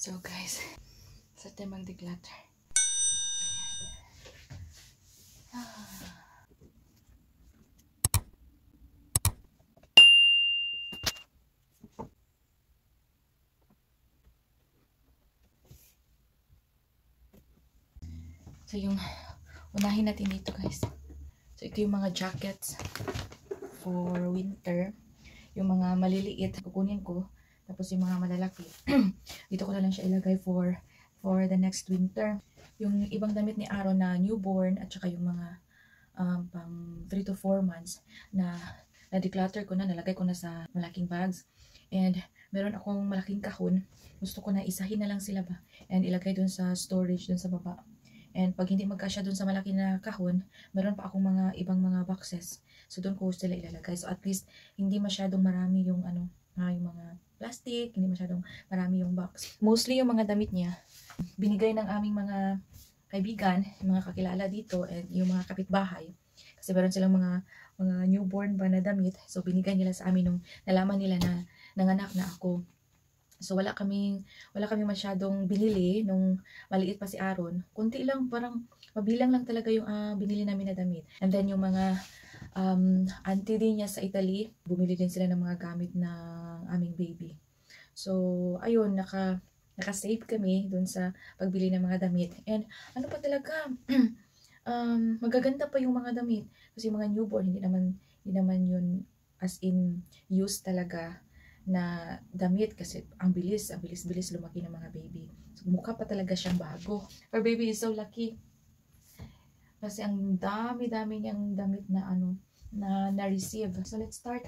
So guys, sa temang declutter. So yung unahin natin dito guys. So ito yung mga jackets for winter. Yung mga maliliit kukunin ko. Tapos yung mga malalaki dito ko na lang siya ilagay for the next winter. Yung ibang damit ni Aaron na newborn at saka yung mga pang 3 to 4 months na declutter ko na, nalagay ko na sa malaking bags. And meron akong malaking kahon. Gusto ko na isahin na lang sila ba and ilagay dun sa storage dun sa baba. And pag hindi magkasya dun sa malaki na kahon, meron pa akong mga ibang mga boxes. So dun ko sila ilalagay. So at least hindi masyadong marami yung yung mga plastic, hindi masyadong marami yung box. Mostly yung mga damit niya, binigay ng aming mga kaibigan, yung mga kakilala dito, and yung mga kapitbahay. Kasi meron silang mga newborn ba na damit. So binigay nila sa amin nung nalaman nila na nanganak na ako. So wala kami masyadong binili nung maliit pa si Aaron. Kunti lang, parang mabilang lang talaga yung binili namin na damit. And then yung mga auntie din niya sa Italy, bumili din sila ng mga gamit ng aming baby. So ayun, naka-save kami dun sa pagbili ng mga damit. And ano pa talaga, magaganda pa yung mga damit. Kasi yung mga newborn, hindi naman yun as in use talaga na damit kasi ang bilis lumaki ng mga baby. So, mukha pa talaga siyang bago. Our baby is so lucky. Kasi ang dami niyang damit na na-receive. So let's start.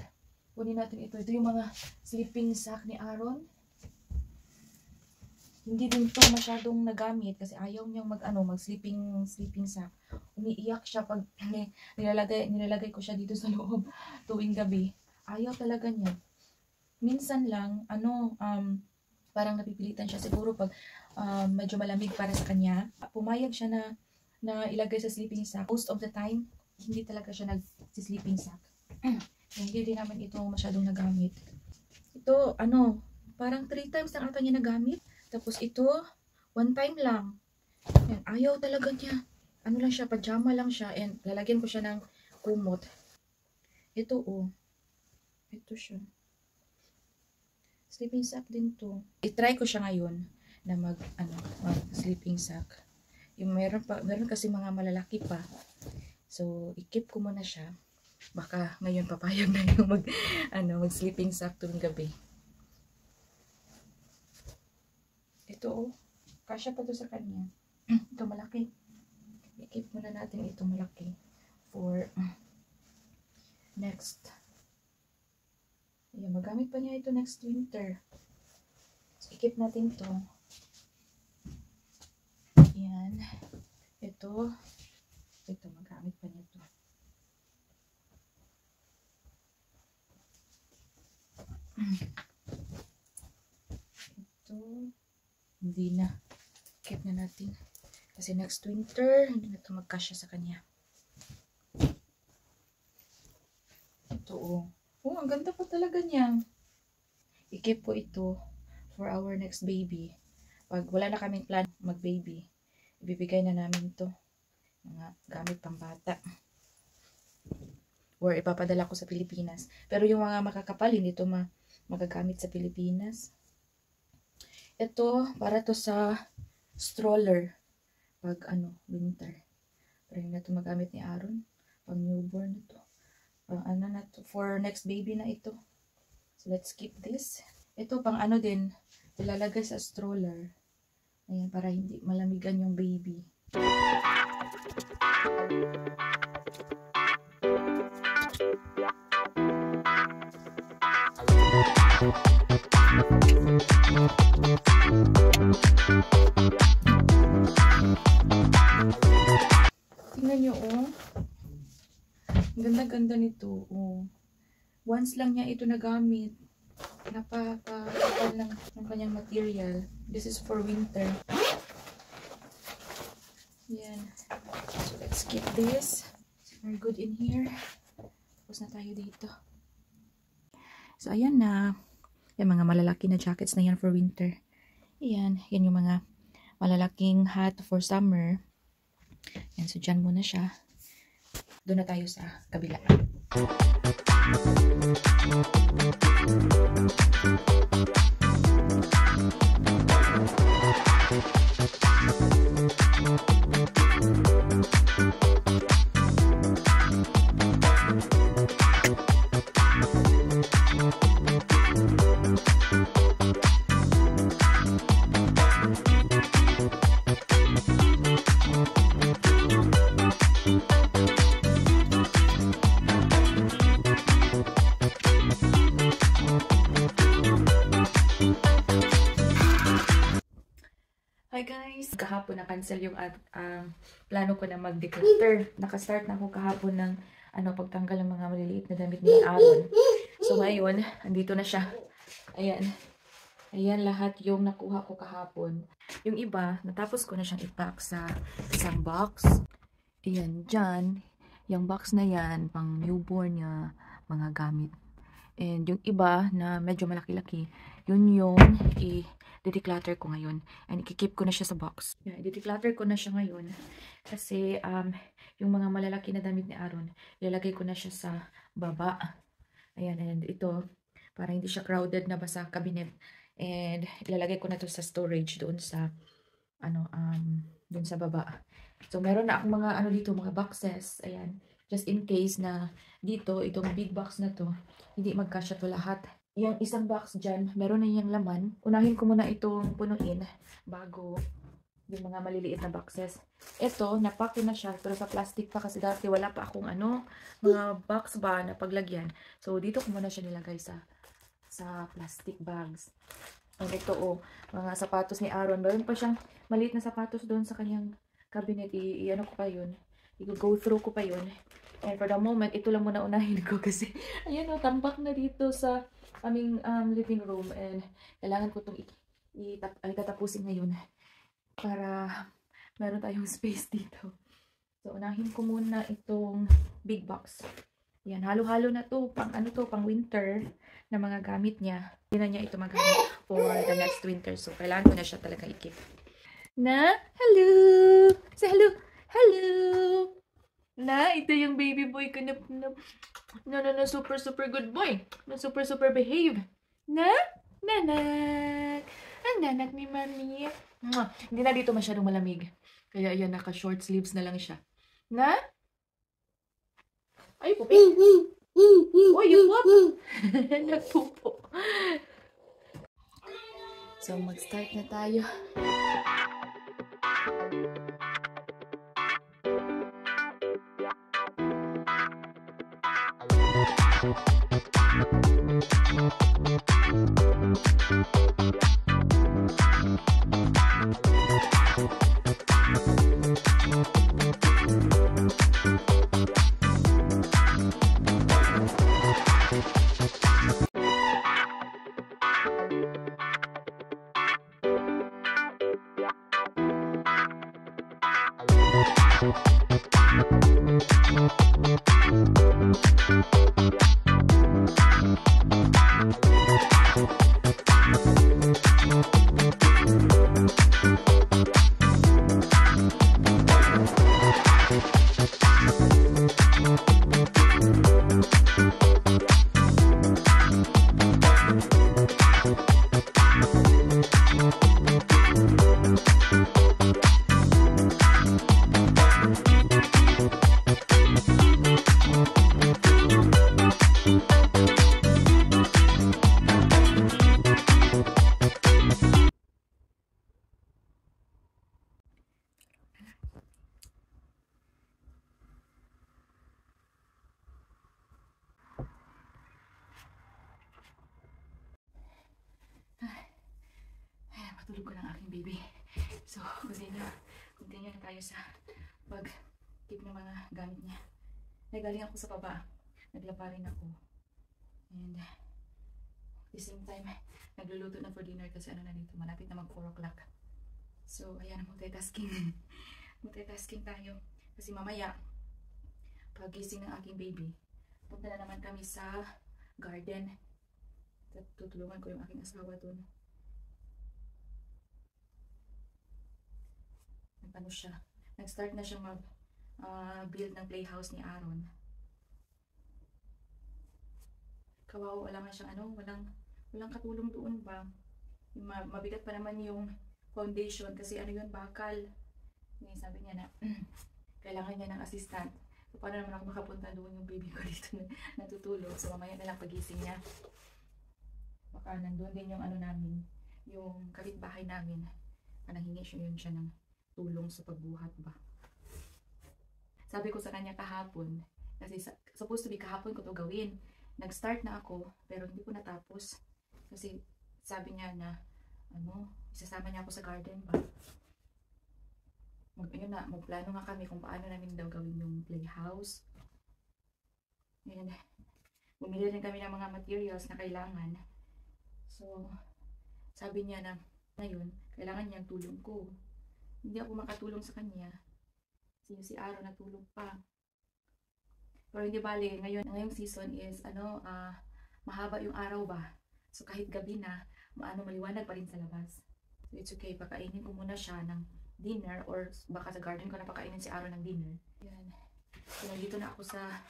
Kunin natin ito. Ito yung mga sleeping sack ni Aaron. Hindi din to masyadong nagamit kasi ayaw niyang mag-sleeping sack. Umiiyak siya pag nilalagay ko siya dito sa loob tuwing gabi. Ayaw talaga niya. Minsan lang, parang napipilitan siya siguro pag medyo malamig para sa kanya. Pumayag siya na ilagay sa sleeping sack. Most of the time, hindi talaga siya nag-sleeping sack. Hindi din naman ito masyadong nagamit. Ito, parang 3 times na ata niya nagamit. Tapos ito, 1 time lang. Yan, ayaw talaga niya. Lang siya, pajama lang siya. And lalagyan ko siya ng kumot. Ito, ito siya. Sleeping sack din to. I-try ko siya ngayon na mag-sleeping sack. Yung meron kasi mga malalaki pa. So, i-keep ko muna siya. Baka ngayon papayag na yung mag-sleeping sack tuwing gabi. Ito, kasya pa to sa kanya. Ito malaki. I-keep muna natin ito malaki for next. Ayan, magamit pa niya ito next winter. So, i-keep natin to. Ayan. Ito, magamit pa niya to. Ito, hindi na. Keep na natin. Kasi next winter, hindi na ito magkasya sa kanya. Ito, ang ganda pa talaga niya. I-keep ko ito for our next baby. Pag wala na kaming plan mag-baby, ibibigay na namin to. Mga gamit pang bata. Or ipapadala ko sa Pilipinas. Pero yung mga makakapal, hindi ito magagamit sa Pilipinas. Ito, para to sa stroller. Pag winter. Pero hindi na ito magamit ni Aaron. Pag newborn ito. Na to, for next baby na ito. So let's keep this. Ito pang din, ilalagay sa stroller. Ayan, para hindi malamigan yung baby. Tingnan nyo, ang ganda-ganda nito. Once lang niya ito nagamit. Napakakapal ng kanyang material. This is for winter. Yan. So, let's keep this. Very good in here. Tapos na tayo dito. So, ayan na. Yung mga malalaki na jackets na yan for winter. Yan yung mga malalaking hat for summer. Yan, so dyan muna siya. Doon na tayo sa kabila. Hi guys! Kahapon na-cancel yung plano ko na mag-declutter. Naka-start na ako kahapon ng pagtanggal ng mga maliliit na damit ni Aaron. So ngayon, andito na siya. Ayan. Ayan lahat yung nakuha ko kahapon. Yung iba, natapos ko na siyang i-pack sa isang box. Ayan, dyan. Yung box na yan, pang newborn niya, mga gamit. And yung iba na medyo malaki-laki, yun yung i-declutter ko ngayon. And i-keep ko na siya sa box. Yeah, i-declutter ko na siya ngayon. Kasi yung mga malalaki na damit ni Aaron, ilalagay ko na siya sa baba. Ayan, and ito, para hindi siya crowded na basa cabinet. And ilalagay ko na to sa storage doon sa doon sa baba. So meron na akong mga dito, mga boxes. Ayan, just in case na dito, itong big box na to, hindi magkasya to lahat. Yung isang box dyan, meron na yung laman. Unahin ko muna itong punuin bago yung mga maliliit na boxes. Ito, napak ko na siya, pero sa plastic pa kasi dati wala pa akong mga box ba na paglagyan. So dito ko muna siya nilagay sa plastic bags. And ito, mga sapatos ni Aaron. Meron pa siyang maliit na sapatos doon sa kanyang cabinet. I-ano ko pa yun. I-go through ko pa yun. And for the moment, ito lang muna unahin ko kasi ayan tambak na dito sa aming living room. And kailangan ko itong tatapusin ngayon para meron tayong space dito. So, unahin ko muna itong big box. Yan, halo-halo na to. Pang winter na mga gamit niya. Hindi na niya ito magamit for the next winter. So, kailangan ko na siya talaga i-keep. Hello! Say hello! Hello! Ito yung baby boy ko na super good boy. Na super behave. Nanak! Ang nanak ni Mami. Hindi na dito masyadong malamig. Kaya ayan, naka-short sleeves na lang siya. Ay, pupi. Uy, yung pop. Nagpupo. So, mag-start na tayo. Patulog ko ng aking baby. So, continue na tayo sa pag-keep ng mga gamit niya. Nagaling ako sa baba. Naglaba rin ako. And at the same time, nagluluto na for dinner kasi na dito. Malapit na mag 4 o'clock. So, ayan, multitasking. Multitasking tayo. Kasi mamaya, pagising ng aking baby, punta na naman kami sa garden. Tutulungan ko yung aking asawa dun. ano siya, nag-start na siya mag build ng playhouse ni Aaron. Kawawa, wala nga siyang ano, walang katulong doon ba. Yung mabigat pa naman yung foundation kasi ano yun, bakal. Ngayon sabi niya na kailangan niya ng assistant. So, paano naman ako makapunta doon, yung baby ko dito na natutulog. So mamaya na lang pagising niya. Baka nandun din yung ano namin, yung kapitbahay namin. Nanghingi siya ng tulong sa pagbuhat ba. Sabi ko sa kanya kahapon, kasi supposed to be kahapon ko to gawin. Nag-start na ako, pero hindi ko natapos. Kasi sabi niya na, isasama niya ako sa garden ba. Magplano nga kami kung paano namin daw gawin yung playhouse. And bumili rin kami ng mga materials na kailangan. So, sabi niya na, ngayon, kailangan niya ang tulong ko. Hindi ako makatulong sa kanya. Si Aaron natulog pa. Pero hindi bali, ngayong season is, mahaba yung araw ba. So kahit gabi na, maliwanag pa rin sa labas. So it's okay, pakainin ko muna siya ng dinner or baka sa garden ko na pakainin si Aaron ng dinner. Yan. So nandito na ako sa,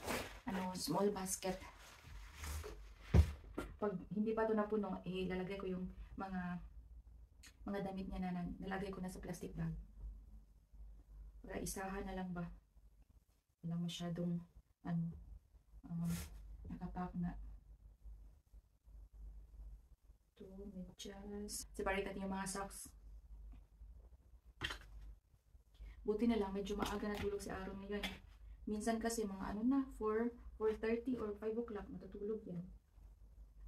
small basket. Pag hindi pa ito napuno, lalagay ko yung mga damit niya na nalagay ko na sa plastic bag. Para isahan na lang ba. Walang masyadong nakapack na. Ito, medyas. Separate natin yung mga socks. Buti na lang, medyo maaga natulog si Aaron ngayon. Minsan kasi mga 4:30 or 5 o'clock matutulog yan.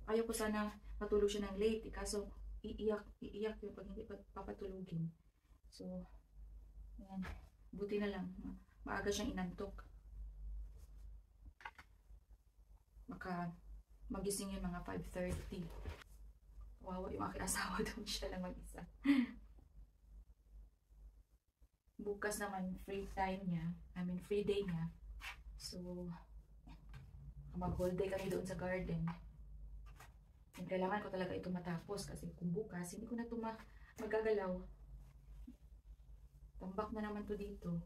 Ayaw ko sana matulog siya ng late, kaso iiyak yun pag hindi papatulugin. So, yan. Buti na lang, maaga siyang inantok. Baka magising yun mga 5:30. Wawa yung aking asawa doon siya lang mag-isa. Bukas naman free time niya. Free day niya. So, mag-whole day kami doon sa garden. And kailangan ko talaga ito matapos kasi kung bukas, hindi ko na ito magagalaw. Tambak na naman to dito.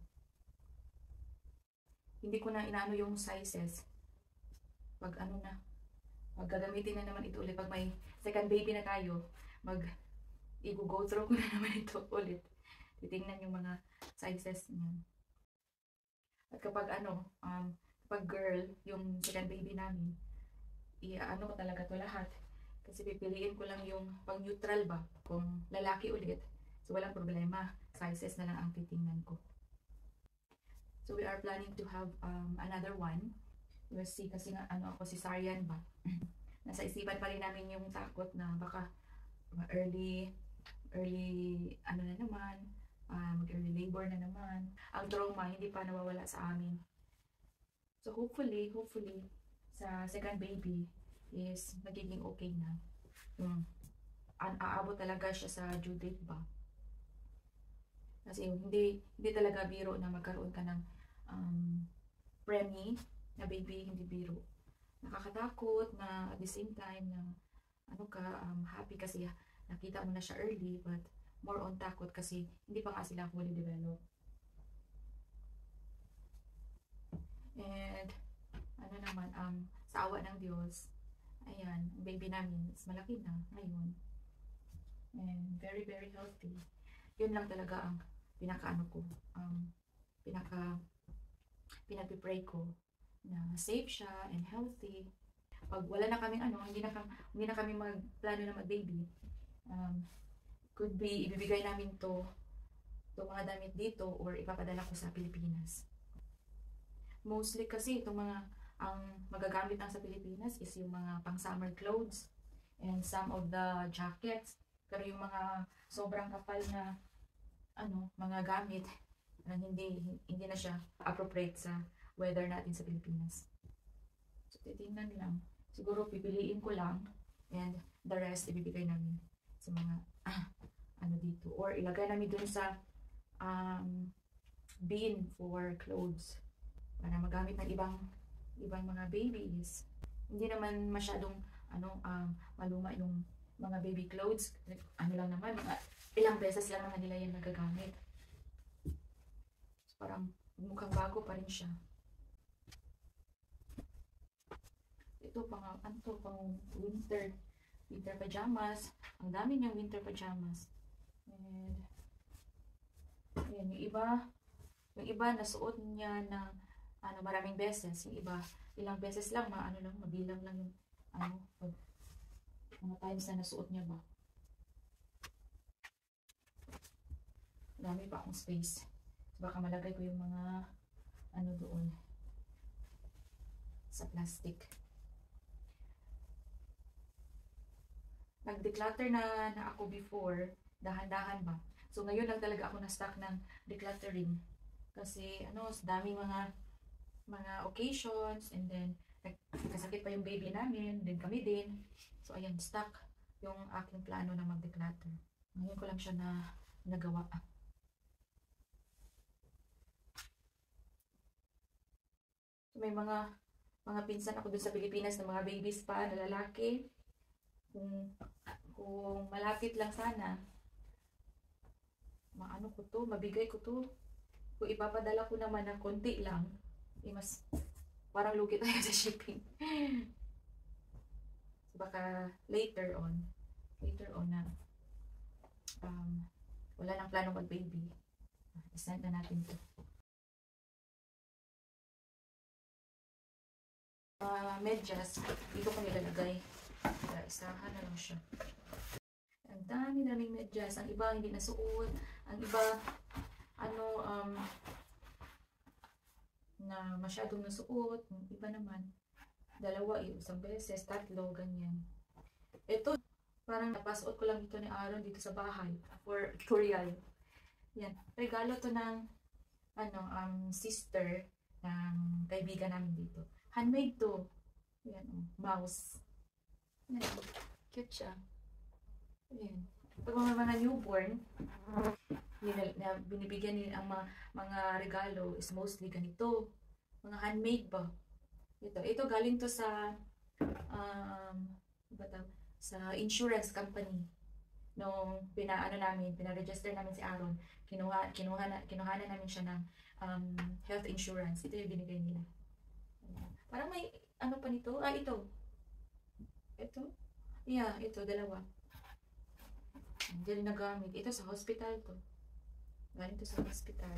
Hindi ko na inaano yung sizes. Pag gagamitin na naman ito ulit. Pag may second baby na tayo, i-go through ko na naman ito ulit. Titingnan yung mga sizes niya. At kapag kapag girl, yung second baby namin, ko talaga to lahat. Kasi pipiliin ko lang yung pang neutral ba. Kung lalaki ulit, so walang problema. Sizes na lang ang titingnan ko. So we are planning to have another one. We'll see, kasi nga ako cesarean ba. Nasa isipan pa rin namin yung takot na baka early na naman, mag-early labor na naman. Ang trauma hindi pa nawawala sa amin. So hopefully sa second baby is magiging okay na. Aabot talaga siya sa due date ba. Kasi hindi talaga biro na magkaroon ka ng preemie na baby, hindi biro. Nakakatakot na at the same time na happy kasi nakita mo na siya early, but more on takot kasi hindi pa nga sila fully developed. And sa awa ng Diyos, ayan, ang baby namin is malaki na ngayon. And very, very healthy. Yun lang talaga ang pinagpipray ko na safe siya and healthy. Pag wala na kaming hindi na kami magplano na mag-baby, could be ibibigay namin to mga damit dito or ipapadala ko sa Pilipinas. Mostly kasi itong ang magagamit lang sa Pilipinas is yung mga pang summer clothes and some of the jackets. Pero yung mga sobrang kapal na mga gamit na hindi na siya appropriate sa weather natin sa Pilipinas. So titingnan lang. Siguro pipiliin ko lang and the rest ibibigay namin sa mga dito, or ilagay namin dun sa bin for clothes para magamit ng ibang mga babies. Hindi naman masyadong maluma yung mga baby clothes. Lang naman, ilang beses lang naman nila yan nagagamit. Parang mukhang bago pa rin siya. Ito pang winter pajamas. Ang dami niyang winter pajamas. And ayan, yung iba nasuot niya ng maraming beses. Yung iba ilang beses lang, mabilang lang yung mga times na nasuot niya ba. Dami pa akong space. So, baka malagay ko yung mga doon sa plastic. Nag-declutter na ako before, dahan-dahan ba. So ngayon lang talaga ako na-stuck ng decluttering. Kasi daming mga occasions, and then nagkasakit pa yung baby namin, then kami din. So ayan, stuck yung aking plano na mag-declutter. Ngayon ko lang siya nagawa. So, may mga pinsan ako dun sa Pilipinas na mga babies pa na lalaki. Kung malapit lang sana, mabigay ko to. Kung ipapadala ko naman ng konti lang, mas parang lugi tayo sa shipping. So baka later on na wala nang plano mag-baby, isend na natin to. Medyas, dito ko nilalagay. Isahan na lang siya. Ang daming medyas. Ang iba hindi nasuot. Ang iba, na masyadong nasuot. Ang iba naman, dalawa, isang beses, tatlo, ganyan. Ito, parang napasuot ko lang dito ni Aaron dito sa bahay for tutorial. Yan. Regalo to ng sister ng kaibigan namin dito. Handmade to. Yan, mouse. Yan. Cute siya. Ayan. Pag mga newborn, binibigyan nila ang mga regalo is mostly ganito. Mga handmade ba? Ito galing to sa sa insurance company. Nung pina-register namin si Aaron, kinuha na namin siya ng health insurance. Ito yung binigay nila. Ayan. Parang may pa nito? Ito. Ito? Yeah, ito, dalawa. Hindi rin nagamit. Ito sa hospital to. Galing to sa hospital.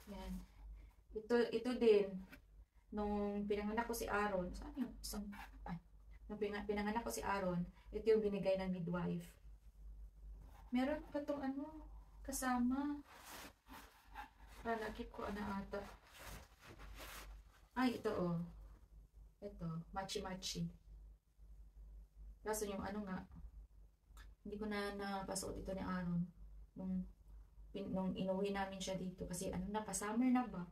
Yan. Ito din. Nung pinanganak ko si Aaron, saan yung nung pinanganak ko si Aaron, ito yung binigay ng midwife. Meron pa itong kasama. Nakip ko ata. Ay, ito Ito, machi-machi. Kaso yung hindi ko na napasuot ito ni Aaron. Nung inuwi namin siya dito. Kasi pa-summer na ba?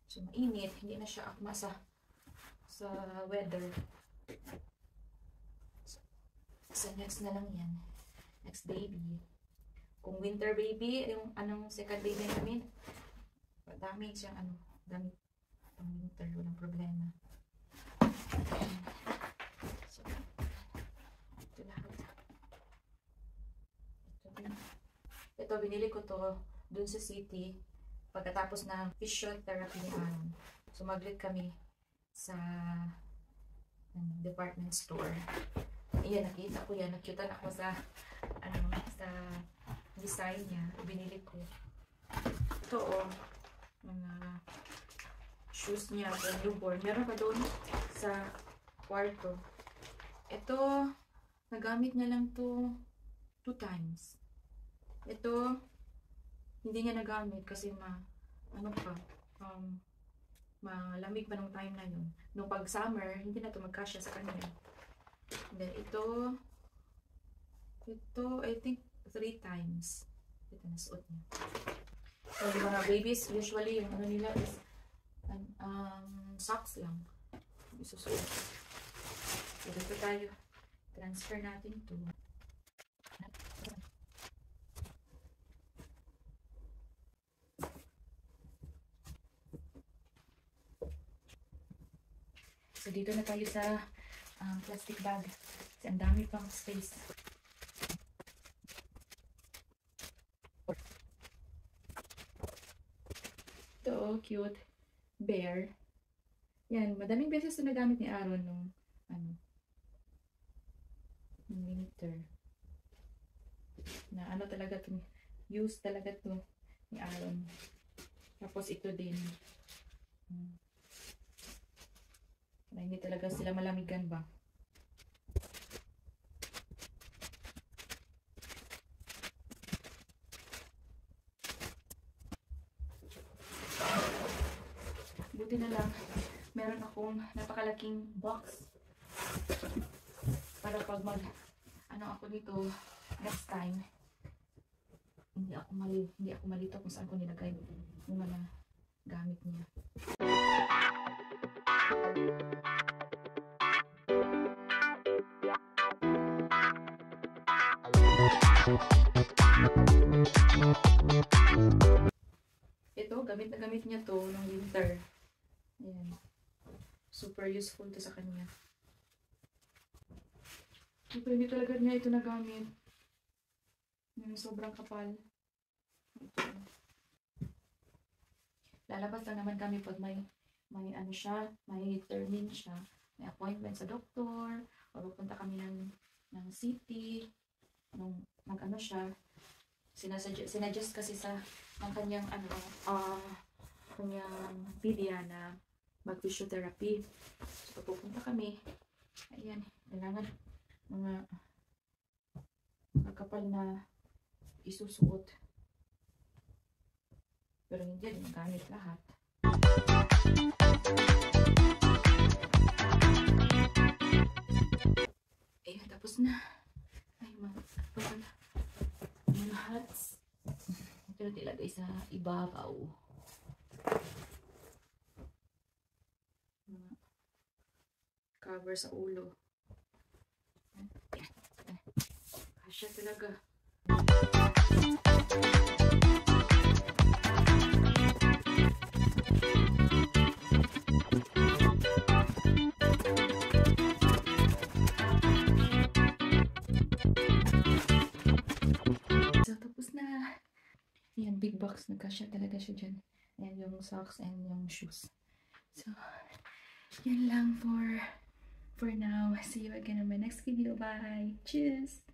So, mainit. Hindi na siya akma sa weather. So, next na lang yan. Next baby. Kung winter baby, yung second baby namin, dami siyang dami pang winter. Walang problema. So, ito lahat. Ito, binili ko to dun sa city pagkatapos ng physiotherapy ni Aaron. Sumaglit kami sa department store. Ayan, nakita ko yan. Nakyutan ako sa sa design niya. Binili ko. Ito mga shoes niya for newborn. Meron pa doon sa kwarto. Ito, nagamit niya lang to 2 times. Ito, hindi niya nagamit kasi malamig pa nung time na yun. Nung pag summer, hindi na ito magkasya sa kanya. And then ito, I think 3 times. Ito, nasuot niya. So, yung mga babies, usually, yung nila is socks lang. Isusuot. So, dito tayo. Transfer natin ito. So, dito na tayo sa plastic bag. Kasi ang dami pang space. So cute. Bear. Yan, madaming beses ito nagamit ni Aaron nung, nung winter. Na talaga to, use talaga to ni Aaron. Tapos ito din. Na hindi talaga sila malamigan ba? Buti na lang, meron akong napakalaking box para pag ako dito next time, hindi ako malito kung saan ko nilagay yung mga gamit niya. Ito, gamit na gamit niya to ng winter. Ayan. Super useful to sa kanya. Pero hindi talaga niya ito nagamit. Sobrang kapal. Ito. Lalabas lang naman kami pag may siya, may termin siya. May appointment sa doktor, o pupunta kami ng city, nung siya, sinadjust kasi ng kanyang kanyang pedia na mag-physiotherapy. So, pupunta kami. Ayan, kailangan mga kakapal na isusuot. Pero hindi din magamit lahat. Ayan, tapos na. Ay, mga hats. Ito na ilagay sa ibabaw. Cover sa ulo. Kasya talaga. So, tapos na. Ayan, big box. Nagkasya talaga siya dyan. Ayan, yung socks and yung shoes. So, yan lang for now. See you again in my next video. Bye! Cheers!